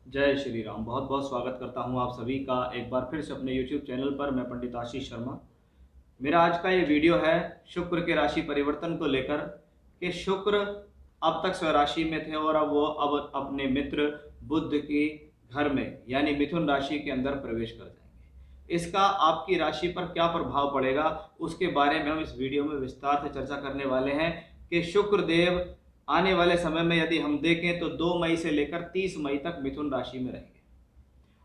जय श्री राम। बहुत बहुत स्वागत करता हूं आप सभी का एक बार फिर से अपने YouTube चैनल पर। मैं पंडित आशीष शर्मा। मेरा आज का ये वीडियो है शुक्र के राशि परिवर्तन को लेकर कि शुक्र अब तक स्वराशि में थे और अब वो अपने मित्र बुध की घर में यानी मिथुन राशि के अंदर प्रवेश कर जाएंगे। इसका आपकी राशि पर क्या प्रभाव पड़ेगा उसके बारे में हम इस वीडियो में विस्तार से चर्चा करने वाले हैं कि शुक्र देव आने वाले समय में यदि हम देखें तो 2 मई से लेकर 30 मई तक मिथुन राशि में रहेंगे।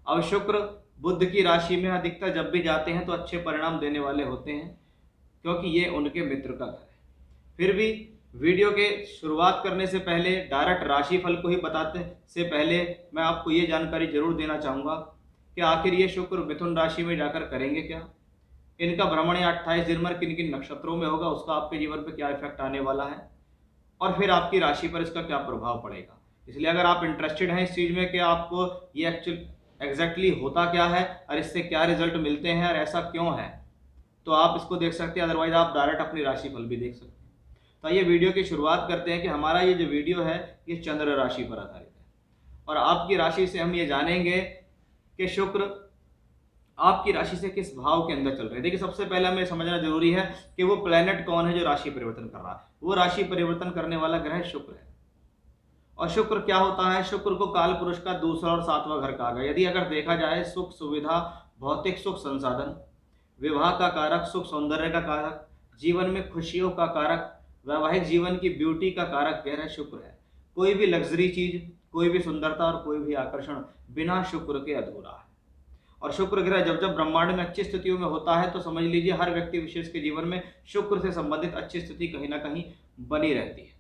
अब शुक्र बुध की राशि में अधिकतर जब भी जाते हैं तो अच्छे परिणाम देने वाले होते हैं क्योंकि ये उनके मित्र का घर है। फिर भी वीडियो के शुरुआत करने से पहले डायरेक्ट राशिफल को ही बताते से पहले मैं आपको ये जानकारी जरूर देना चाहूँगा कि आखिर ये शुक्र मिथुन राशि में जाकर करेंगे क्या, इनका भ्रमण या 28 दिन में किन किन नक्षत्रों में होगा, उसका आपके जीवन पर क्या इफेक्ट आने वाला है और फिर आपकी राशि पर इसका क्या प्रभाव पड़ेगा। इसलिए अगर आप इंटरेस्टेड हैं इस चीज़ में कि आपको ये एग्जैक्टली होता क्या है और इससे क्या रिजल्ट मिलते हैं और ऐसा क्यों है, तो आप इसको देख सकते हैं। अदरवाइज आप डायरेक्ट अपनी राशिफल भी देख सकते हैं। तो ये वीडियो की शुरुआत करते हैं कि हमारा ये जो वीडियो है ये चंद्र राशि पर आधारित है और आपकी राशि से हम ये जानेंगे कि शुक्र आपकी राशि से किस भाव के अंदर चल रहे हैं। देखिए, सबसे पहले हमें समझना जरूरी है कि वो प्लेनेट कौन है जो राशि परिवर्तन कर रहा है। वो राशि परिवर्तन करने वाला ग्रह शुक्र है। और शुक्र क्या होता है? शुक्र को काल पुरुष का दूसरा और सातवां घर कहा गया। यदि अगर देखा जाए सुख सुविधा, भौतिक सुख संसाधन, विवाह का कारक, सुख सौंदर्य का कारक, जीवन में खुशियों का कारक, वैवाहिक जीवन की ब्यूटी का कारक ग्रह शुक्र है। कोई भी लग्जरी चीज, कोई भी सुंदरता और कोई भी आकर्षण बिना शुक्र के अधूरा है। और शुक्र ग्रह जब जब ब्रह्मांड में अच्छी स्थितियों में होता है तो समझ लीजिए हर व्यक्ति विशेष के जीवन में शुक्र से संबंधित अच्छी स्थिति कहीं ना कहीं बनी रहती है।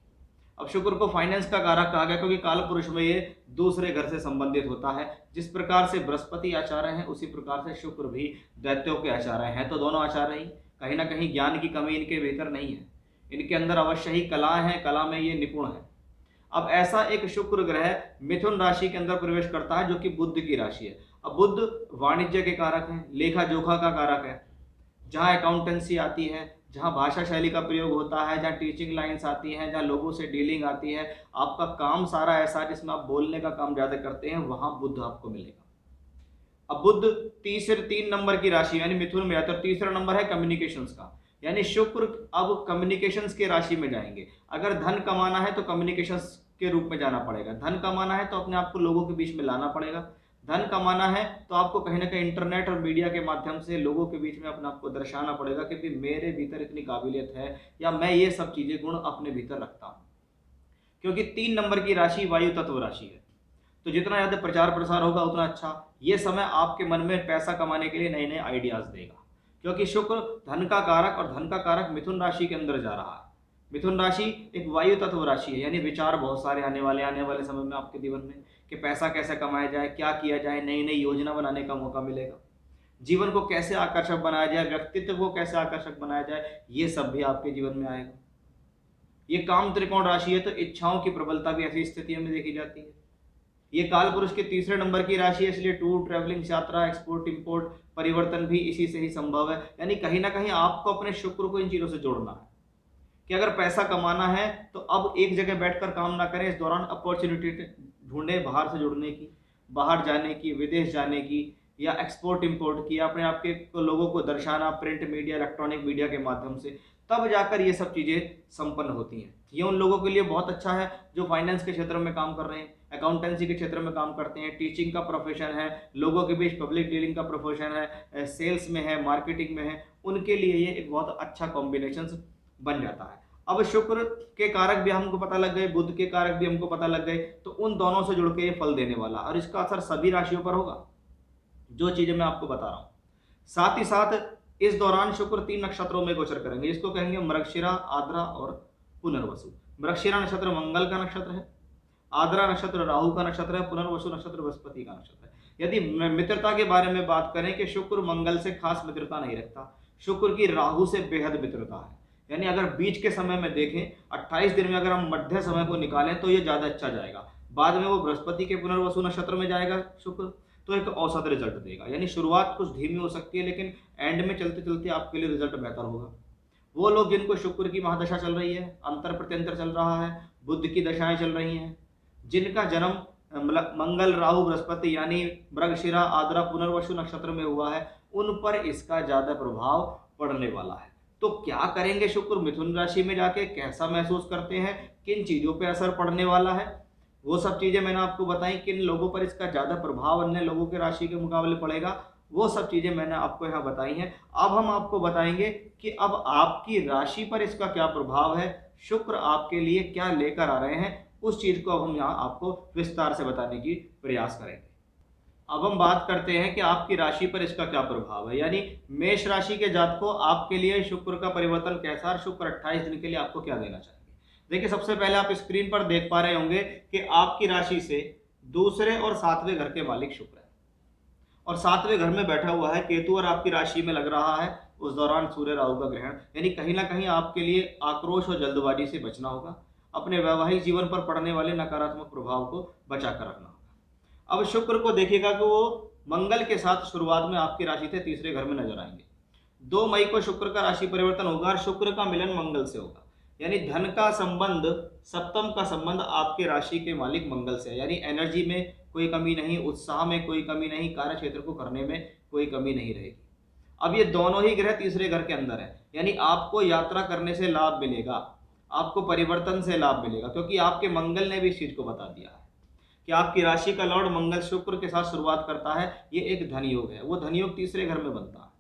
अब शुक्र को फाइनेंस का कारक कहा गया क्योंकि काल पुरुष में ये दूसरे घर से संबंधित होता है। जिस प्रकार से बृहस्पति आचार्य हैं उसी प्रकार से शुक्र भी दैत्यों के आचार्य हैं। तो दोनों आचार्य ही, कहीं ना कहीं ज्ञान की कमी इनके भीतर नहीं है। इनके अंदर अवश्य ही कला है, कला में ये निपुण है। अब ऐसा एक शुक्र ग्रह मिथुन राशि के अंदर प्रवेश करता है जो कि बुध की राशि है। अब बुध वाणिज्य के कारक हैं, लेखा जोखा का कारक है, जहाँ अकाउंटेंसी आती है, जहाँ भाषा शैली का प्रयोग होता है, जहाँ टीचिंग लाइन्स आती हैं, जहाँ लोगों से डीलिंग आती है, आपका काम सारा ऐसा है जिसमें आप बोलने का काम ज़्यादा करते हैं, वहाँ बुध आपको मिलेगा। अब बुध 3 नंबर की राशि यानी मिथुन में है तो तीसरा नंबर है कम्युनिकेशंस का, यानी शुक्र अब कम्युनिकेशंस की राशि में जाएंगे। अगर धन कमाना है तो कम्युनिकेशंस के रूप में जाना पड़ेगा। धन कमाना है तो अपने आप को लोगों के बीच में लाना पड़ेगा। धन कमाना है तो आपको कहीं ना कहीं इंटरनेट और मीडिया के माध्यम से लोगों के बीच में अपने आप को दर्शाना पड़ेगा कि मेरे भीतर इतनी काबिलियत है या मैं ये सब चीजें गुण अपने भीतर रखता हूँ। क्योंकि 3 नंबर की राशि वायु तत्व राशि है तो जितना ज़्यादा प्रचार प्रसार होगा उतना अच्छा। ये समय आपके मन में पैसा कमाने के लिए नए नए आइडियाज देगा क्योंकि शुक्र धन का कारक और धन का कारक मिथुन राशि के अंदर जा रहा है। मिथुन राशि एक वायु तत्व राशि है, यानी विचार बहुत सारे आने वाले समय में आपके जीवन में कि पैसा कैसे कमाया जाए, क्या किया जाए, नई नई योजना बनाने का मौका मिलेगा। जीवन को कैसे आकर्षक बनाया जाए, व्यक्तित्व को कैसे आकर्षक बनाया जाए, ये सब भी आपके जीवन में आएगा। ये काम त्रिकोण राशि है तो इच्छाओं की प्रबलता भी ऐसी स्थितियों में देखी जाती है। ये काल पुरुष के तीसरे नंबर की राशि है, इसलिए टूर, ट्रैवलिंग, यात्रा, एक्सपोर्ट इंपोर्ट, परिवर्तन भी इसी से ही संभव है। यानी कहीं ना कहीं आपको अपने शुक्र को इन चीजों से जोड़ना है कि अगर पैसा कमाना है तो अब एक जगह बैठकर काम ना करें। इस दौरान अपॉर्चुनिटी ढूंढें बाहर से जुड़ने की, बाहर जाने की, विदेश जाने की, या एक्सपोर्ट इंपोर्ट की, अपने आपके लोगों को दर्शाना प्रिंट मीडिया, इलेक्ट्रॉनिक मीडिया के माध्यम से, तब जाकर ये सब चीज़ें संपन्न होती हैं। ये उन लोगों के लिए बहुत अच्छा है जो फाइनेंस के क्षेत्र में काम कर रहे हैं, अकाउंटेंसी के क्षेत्र में काम करते हैं, टीचिंग का प्रोफेशन है, लोगों के बीच पब्लिक डीलिंग का प्रोफेशन है, सेल्स में है, मार्केटिंग में है, उनके लिए ये एक बहुत अच्छा कॉम्बिनेशन बन जाता है। अब शुक्र के कारक भी हमको पता लग गए, बुध के कारक भी हमको पता लग गए, तो उन दोनों से जुड़ के ये फल देने वाला और इसका असर सभी राशियों पर होगा जो चीजें मैं आपको बता रहा हूं। साथ ही साथ इस दौरान शुक्र 3 नक्षत्रों में गोचर करेंगे, जिसको कहेंगे मृगशिरा, आद्रा और पुनर्वसु। मृगशिरा नक्षत्र मंगल का नक्षत्र है, आद्रा नक्षत्र राहु का नक्षत्र है, पुनर्वसु नक्षत्र बृहस्पति का नक्षत्र है। यदि मित्रता के बारे में बात करें कि शुक्र मंगल से खास मित्रता नहीं रखता, शुक्र की राहु से बेहद मित्रता है। यानी अगर बीच के समय में देखें 28 दिन में अगर हम मध्य समय को निकालें तो ये ज्यादा अच्छा जाएगा। बाद में वो बृहस्पति के पुनर्वसु नक्षत्र में जाएगा शुक्र, तो एक औसत रिजल्ट देगा। यानी शुरुआत कुछ धीमी हो सकती है लेकिन एंड में चलते चलते आपके लिए रिजल्ट बेहतर होगा। वो लोग जिनको शुक्र की महादशा चल रही है, अंतर प्रत्यंतर चल रहा है, बुध की दशाएं चल रही हैं, जिनका जन्म मंगल राहु बृहस्पति यानी मृगशिरा आद्रा पुनर्वसु नक्षत्र में हुआ है, उन पर इसका ज्यादा प्रभाव पड़ने वाला है। तो क्या करेंगे शुक्र मिथुन राशि में जाके, कैसा महसूस करते हैं, किन चीजों पे असर पड़ने वाला है, वो सब चीजें मैंने आपको बताई। किन लोगों पर इसका ज्यादा प्रभाव अन्य लोगों के राशि के मुकाबले पड़ेगा, वो सब चीजें मैंने आपको यहाँ बताई हैं। अब हम आपको बताएंगे कि अब आपकी राशि पर इसका क्या प्रभाव है, शुक्र आपके लिए क्या लेकर आ रहे हैं, उस चीज को अब हम यहाँ आपको विस्तार से बताने की प्रयास करेंगे। अब हम बात करते हैं कि आपकी राशि पर इसका क्या प्रभाव है, यानी मेष राशि के जातकों आपके लिए शुक्र का परिवर्तन कैसा है, शुक्र 28 दिन के लिए आपको क्या देना चाहिए। देखिए, सबसे पहले आप स्क्रीन पर देख पा रहे होंगे कि आपकी राशि से दूसरे और सातवें घर के मालिक शुक्र है, और सातवें घर में बैठा हुआ है केतु, और आपकी राशि में लग रहा है उस दौरान सूर्य राहु का ग्रहण, यानी कहीं ना कहीं आपके लिए आक्रोश और जल्दबाजी से बचना होगा। अपने वैवाहिक जीवन पर पड़ने वाले नकारात्मक प्रभाव को बचा कर रखना होगा। अब शुक्र को देखिएगा कि वो मंगल के साथ शुरुआत में आपकी राशि से तीसरे घर में नजर आएंगे। 2 मई को शुक्र का राशि परिवर्तन होगा और शुक्र का मिलन मंगल से होगा, यानी धन का संबंध, सप्तम का संबंध आपके राशि के मालिक मंगल से है, यानी एनर्जी में कोई कमी नहीं, उत्साह में कोई कमी नहीं, कार्य क्षेत्र को करने में कोई कमी नहीं रहेगी। अब ये दोनों ही ग्रह तीसरे घर के अंदर है, यानी आपको यात्रा करने से लाभ मिलेगा, आपको परिवर्तन से लाभ मिलेगा, क्योंकि आपके मंगल ने भी इस चीज को बता दिया है कि आपकी राशि का लॉर्ड मंगल शुक्र के साथ शुरुआत करता है। ये एक धन योग है, वो धन योग तीसरे घर में बनता है।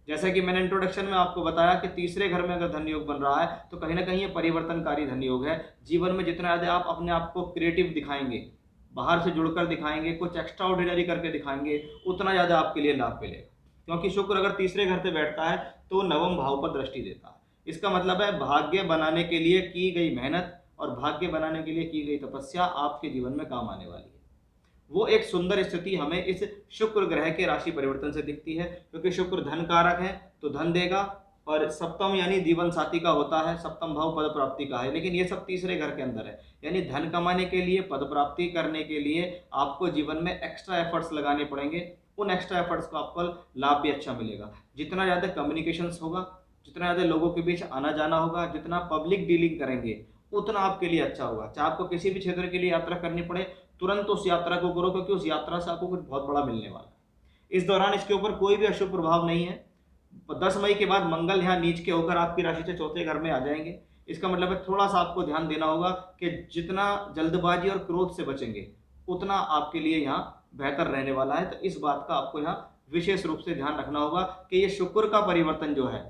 जैसा कि मैंने इंट्रोडक्शन में आपको बताया कि तीसरे घर में अगर धन योग बन रहा है तो कहीं ना कहीं ये परिवर्तनकारी धन योग है। जीवन में जितना ज्यादा आप अपने आप को क्रिएटिव दिखाएंगे, बाहर से जुड़कर दिखाएंगे, कुछ एक्स्ट्रा ऑर्डिनरी करके दिखाएंगे, उतना ज्यादा आपके लिए लाभ मिलेगा। क्योंकि शुक्र अगर तीसरे घर पे बैठता है तो नवम भाव पर दृष्टि देता है। इसका मतलब है भाग्य बनाने के लिए की गई मेहनत और भाग्य बनाने के लिए की गई तपस्या आपके जीवन में काम आने वाली है। वो एक सुंदर स्थिति हमें इस शुक्र ग्रह के राशि परिवर्तन से दिखती है, क्योंकि शुक्र धन कारक है तो धन देगा, और सप्तम यानी जीवन साथी का होता है, सप्तम भाव पद प्राप्ति का है, लेकिन ये सब तीसरे घर के अंदर है। यानी धन कमाने के लिए, पद प्राप्ति करने के लिए आपको जीवन में एक्स्ट्रा एफर्ट्स लगाने पड़ेंगे। उन एक्स्ट्रा एफर्ट्स को आपको लाभ भी अच्छा मिलेगा। जितना ज़्यादा कम्युनिकेशंस होगा, जितना ज़्यादा लोगों के बीच आना जाना होगा, जितना पब्लिक डीलिंग करेंगे, उतना आपके लिए अच्छा होगा। चाहे आपको किसी भी क्षेत्र के लिए यात्रा करनी पड़े, तुरंत उस यात्रा को करो, क्योंकि उस यात्रा से आपको कुछ बहुत बड़ा मिलने वाला है। इस दौरान इसके ऊपर कोई भी अशुभ प्रभाव नहीं है। 10 मई के बाद मंगल यहाँ नीच के होकर आपकी राशि से चौथे घर में आ जाएंगे। इसका मतलब है थोड़ा सा आपको ध्यान देना होगा कि जितना जल्दबाजी और क्रोध से बचेंगे उतना आपके लिए यहाँ बेहतर रहने वाला है। तो इस बात का आपको यहाँ विशेष रूप से ध्यान रखना होगा कि ये शुक्र का परिवर्तन जो है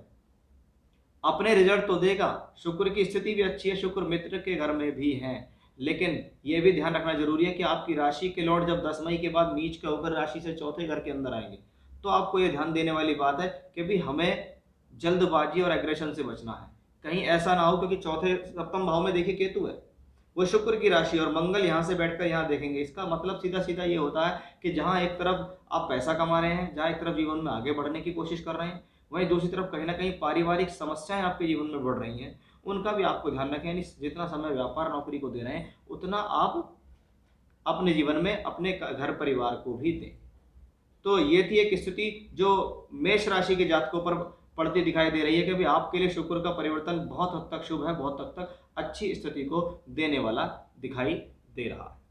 अपने रिजल्ट तो देगा। शुक्र की स्थिति भी अच्छी है, शुक्र मित्र के घर में भी है, लेकिन यह भी ध्यान रखना जरूरी है कि आपकी राशि के लॉर्ड जब 10 मई के बाद नीच के होकर राशि से चौथे घर के अंदर आएंगे तो आपको यह ध्यान देने वाली बात है कि भी हमें जल्दबाजी और एग्रेशन से बचना है। कहीं ऐसा ना हो, क्योंकि चौथे सप्तम भाव में देखिए केतु है, वो शुक्र की राशि, और मंगल यहाँ से बैठकर यहाँ देखेंगे। इसका मतलब सीधा सीधा ये होता है कि जहाँ एक तरफ आप पैसा कमा रहे हैं, जहाँ एक तरफ जीवन में आगे बढ़ने की कोशिश कर रहे हैं, वहीं दूसरी तरफ कहीं ना कहीं पारिवारिक समस्याएं आपके जीवन में बढ़ रही हैं, उनका भी आपको ध्यान रखें। यानी जितना समय व्यापार नौकरी को दे रहे हैं उतना आप अपने जीवन में अपने घर परिवार को भी दें। तो ये थी एक स्थिति जो मेष राशि के जातकों पर पड़ती दिखाई दे रही है कि भी आपके लिए शुक्र का परिवर्तन बहुत हद तक शुभ है, बहुत हद तक अच्छी स्थिति को देने वाला दिखाई दे रहा है।